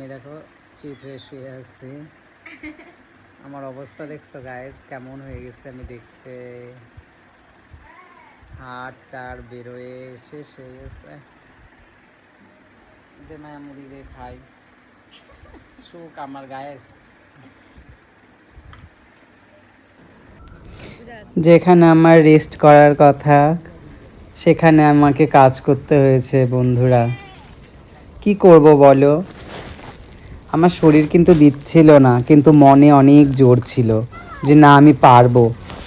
আমি দেখো চিত্রে শুয়ে আছি। আমার অবস্থা দেখছো গাইস, কেমন হয়ে গেছে। আমি দেখতে হাট টার বেরোয় শেষ হয়ে গেছে। মায়া মুড়ি দিয়ে খাই, সুখ আমার গায়ে। যেখানে আমার রেস্ট করার কথা সেখানে আমাকে কাজ করতে হয়েছে বন্ধুরা। কি করব বলো, আমার শরীর কিন্তু দিচ্ছিল না, কিন্তু মনে অনেক জোর ছিল যে না আমি পারবো।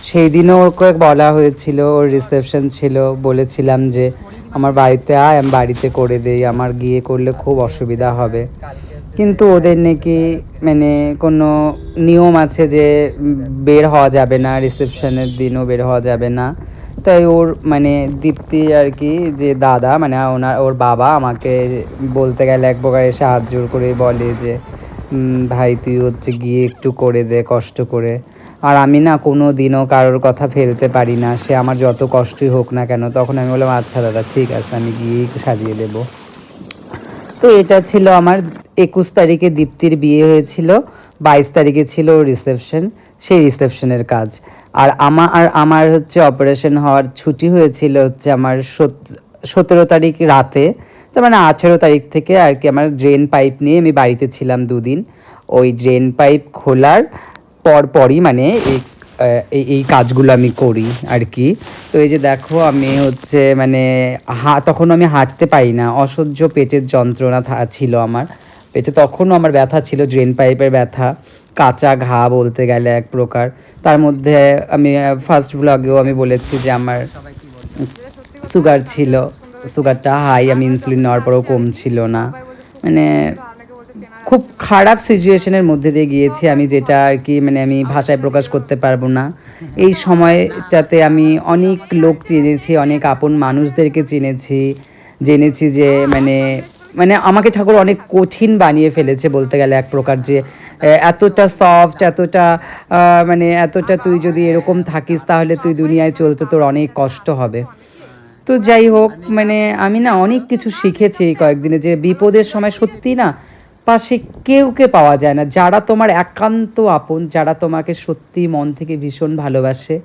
সেই দিনও ওকে বলা হয়েছিল, ওর রিসেপশন ছিল, বলেছিলাম যে আমার বাড়িতে আয়, আমি বাড়িতে করে দেই, আমার গিয়ে করলে খুব অসুবিধা হবে। কিন্তু ওদের নাকি মানে কোনো নিয়ম আছে যে বের হওয়া যাবে না, রিসেপশনের দিনও বের হওয়া যাবে না। তাই ওর মানে দীপ্তি আর কি, যে দাদা মানে ওর বাবা আমাকে বলতে গেলে এক প্রকার সাহায্য করে বলে যে ভাই তুই হচ্ছে গিয়ে একটু করে দে কষ্ট করে। আর আমি না কোনো দিনও কারোর কথা ফেলতে পারি না, সে আমার যত কষ্টই হোক না কেন। তখন আমি বললাম আচ্ছা দাদা ঠিক আছে, আমি গিয়েই সাজিয়ে দেবো। তো এটা ছিল আমার 21 তারিখে দীপ্তির বিয়ে হয়েছিল, 22 তারিখে ছিল রিসেপশন, সেই রিসেপশনের কাজ। আর আমার হচ্ছে অপারেশন হওয়ার ছুটি হয়েছিল হচ্ছে আমার 17 তারিখ রাতে। তার মানে 18 তারিখ থেকে আর কি আমার ড্রেন পাইপ নিয়ে আমি বাড়িতে ছিলাম দুদিন। ওই ড্রেন পাইপ খোলার পরই মানে এই কাজগুলো আমি করি আর কি। তো এই যে দেখো আমি হচ্ছে মানে তখনও আমি হাঁটতে পারি না, অসহ্য পেটের যন্ত্রণা ছিল আমার পেটে। তখনও আমার ব্যথা ছিল, ড্রেন পাইপের ব্যথা, কাঁচা ঘা বলতে গেলে এক প্রকার। তার মধ্যে আমি ফার্স্ট ব্লগেও আমি বলেছি যে আমার সুগার ছিল, সুগারটা হাই, আমি ইনসুলিন নেওয়ার পরেও কমছিল না। মানে খুব খারাপ সিচুয়েশনের মধ্যে দিয়ে গিয়েছি আমি, যেটা আর কি মানে আমি ভাষায় প্রকাশ করতে পারবো না। এই সময়টাতে আমি অনেক লোক চিনেছি, অনেক আপন মানুষদেরকে চিনেছি, জেনেছি যে মানে মানে আমাকে ঠাকুর অনেক কঠিন বানিয়ে ফেলেছে বলতে গেলে এক প্রকার। যে এতটা সফট, এতটা মানে এতটা তুই যদি এরকম থাকিস তাহলে তুই দুনিয়ায় চলতে তোর অনেক কষ্ট হবে। তো যাই হোক মানে আমি না অনেক কিছু শিখেছি এই কয়েকদিনে, যে বিপদের সময় সত্যি না পাশে কেউকে পাওয়া যায় না। যারা তোমার একান্ত আপন, যারা তোমাকে সত্যি মন থেকে ভীষণ ভালোবাসে,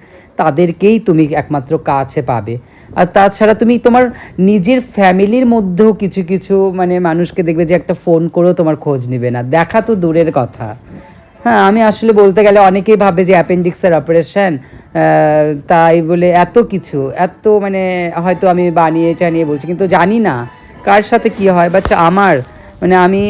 তাদেরকেই তুমি একমাত্র কাছে পাবে। আর তাছাড়া তুমি তোমার নিজের ফ্যামিলির মধ্যেও কিছু কিছু মানে মানুষকে দেখবে যে একটা ফোন করেও তোমার খোঁজ নেবে না, দেখা তো দূরের কথা। হ্যাঁ, আমি আসলে বলতে গেলে অনেকেই ভাবে যে অ্যাপেন্ডিক্সের অপারেশন, তাই বলে এত কিছু এত মানে হয়তো আমি বানিয়ে টানিয়ে বলছি, কিন্তু জানি না কার সাথে কী হয়। বাট আমার মানে আমি